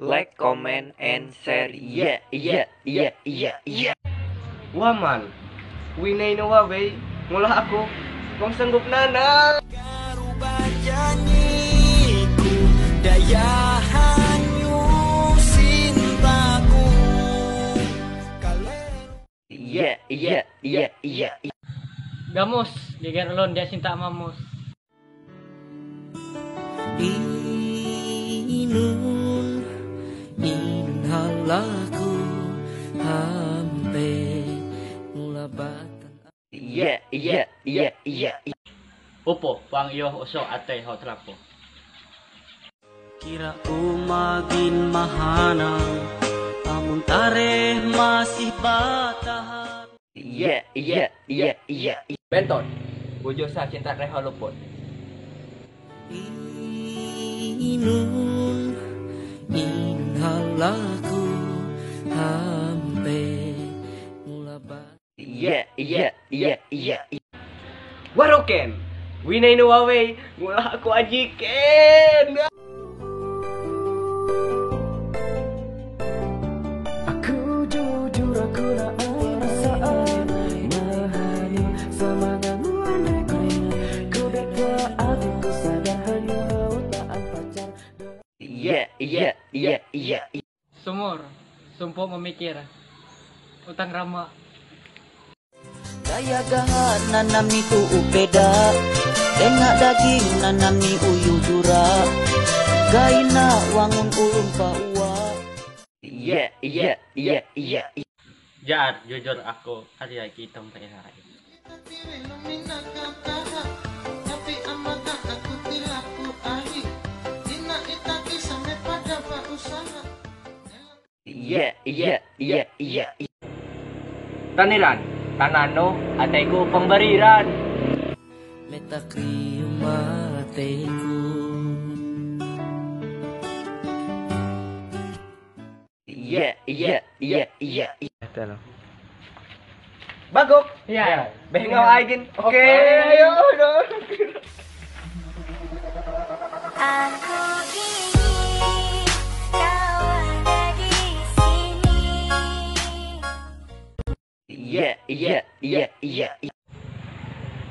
Like, comment, and share. Yeah, yeah, yeah, yeah, yeah. Waman, winay na waway, mula ako, kung sanggup na na. Karubah janjiku, daya hanyu cintaku. Yeah, yeah, yeah, yeah, yeah. Gamus, geger ulun dia cinta mamus. Inun halaku hampe mulabatan. Yeah, yeah, yeah, yeah, yeah. Upo, pang iyo uso atay ho trapo. Kira umagin mahanang amun tareh masih batahan. Yeah, yeah, yeah, yeah, yeah. Benton, bujo sa cinta reho luput. Inun halaku hampe mulabatan. Yeah, yeah, yeah, yeah, yeah. Waroken, winay na waway, mula ako ajiken. Aku jujur aku nak perasaan mahani semangatmu anakku. Ku beka hatiku sadar hanya utaan pacar. Yeah, yeah, yeah, yeah, yeah. Sumur, sumpah memikir. Utang rama. Daya gahat nanam ni upeda, tengah daging nanam ni uyu jura. Gaina wangun ulun paua. Yeah, yeah, yeah, yeah, yeah. Jaar, jujur aku hari kita tak hari. Yeah, yeah, yeah, yeah, yeah. Taniran, tanano, atayku pemberiran. Metakriu mateku. Yeah, yeah, yeah, yeah, yeah. Bagok, Iya. behingau aigin. Oke, ayo dong. Aku ingin kau ada di sini. Yeah, yeah, yeah, yeah, yeah.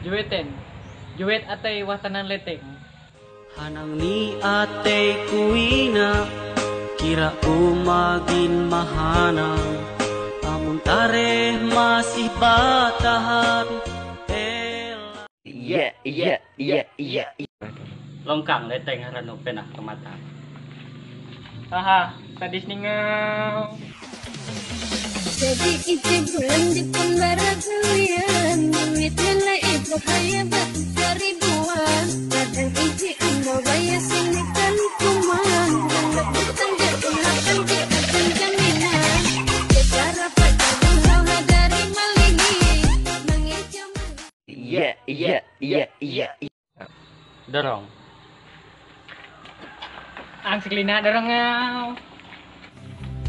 Juweten, juwet atay watanan leteng. Hanang ni ate kuina, kira umagin mahanang, amun tareh masih batahan. Yeah, yeah, yeah, yeah, yeah. Longkang leteng harano penah kemata. Haha, sadis ningau. Jadi itu bulan di pembarajuan, duitnya lah itu kaya batu seribuan. Kadang itu anda bayar sini kan kuman, dan butang jatuhkan kita jaminan. Secara pacar hal dari malingi, mengecoh. Yeah, yeah, yeah, yeah, yeah. Dorong. Ang siklina dorong ngau.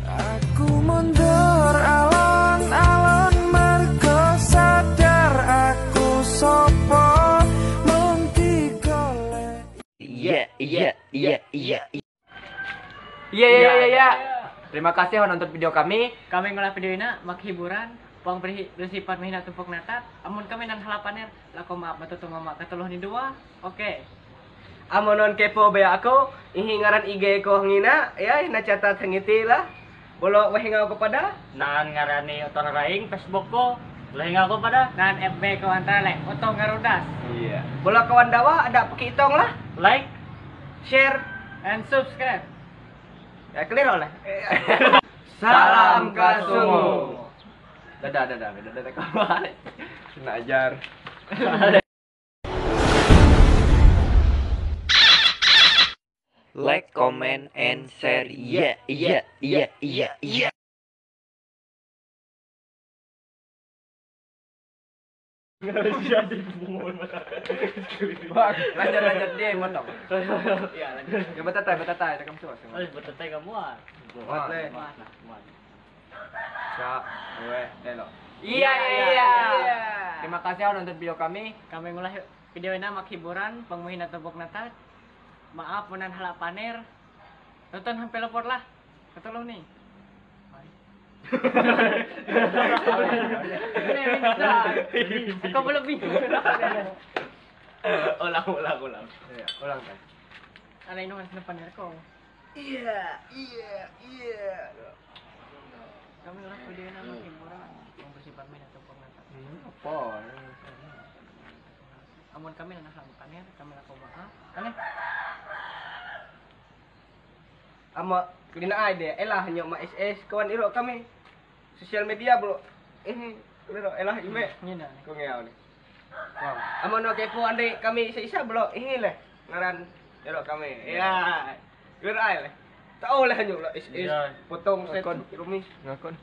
Aku mundur alon-alon mergo sadar aku sopo mungki golek. Yeah, yeah, yeah, yeah, yeah. Iya, iya, iya, iya. Terima kasih sudah nonton video kami. Kami ngolah video ini mak hiburan. Pang bersifat mahina tumpuk natat. Amun kami nan halapaner, lako maaf matutu mama katuluh ni dua. Oke. Amonon kepo baya aku, ihingaran IG ko hangina, ya, nacatat hangiti lah. Bolo wahingau kepada Naan ngarani otor raing Facebook ko. Lahing ako pada naan FB ko antara lain. Otong ngarudas. iya. Bolo kawan dawa ada pakitong lah, Like share, and subscribe. ya clear oleh. Salam Kasumu. Dadah kawan. Kena ajar. Like, comment, and share. Yeah, yeah, yeah, yeah, yeah. Bang, lanjut dia yang motong. Iya, lanjut. Ya batatai, cakap semua. Oh, betul kamu ah. Muat deh. Muat lah, muat. Sa, gue, delo. Iya, iya. Terima kasih sudah nonton video kami. Kami ngulah video ini mak hiburan, pangmuhin atau bok natat. Maaf menan halapaner. Tonton hampir lepor lah. Katulong nih. Kau belum bingung. Ulang. Ya, ulang kan. Ada inuman sa panir ko. Iya. Kami lang pwede na maghiburan. Kung bersifat may natumpok na tayo. Apa? Amun kami na nakapanir, kami na kumaha. Ano? Ama kena ide elah hanya ma SS kawan iro kami sosial media bro iro elah ime Yun na. ko ngaw ni amo no kepo ande kami isa-isa bro leh ngaran iro kami ya iro ay leh tao lah hanya SS potong set rumi Ngakon.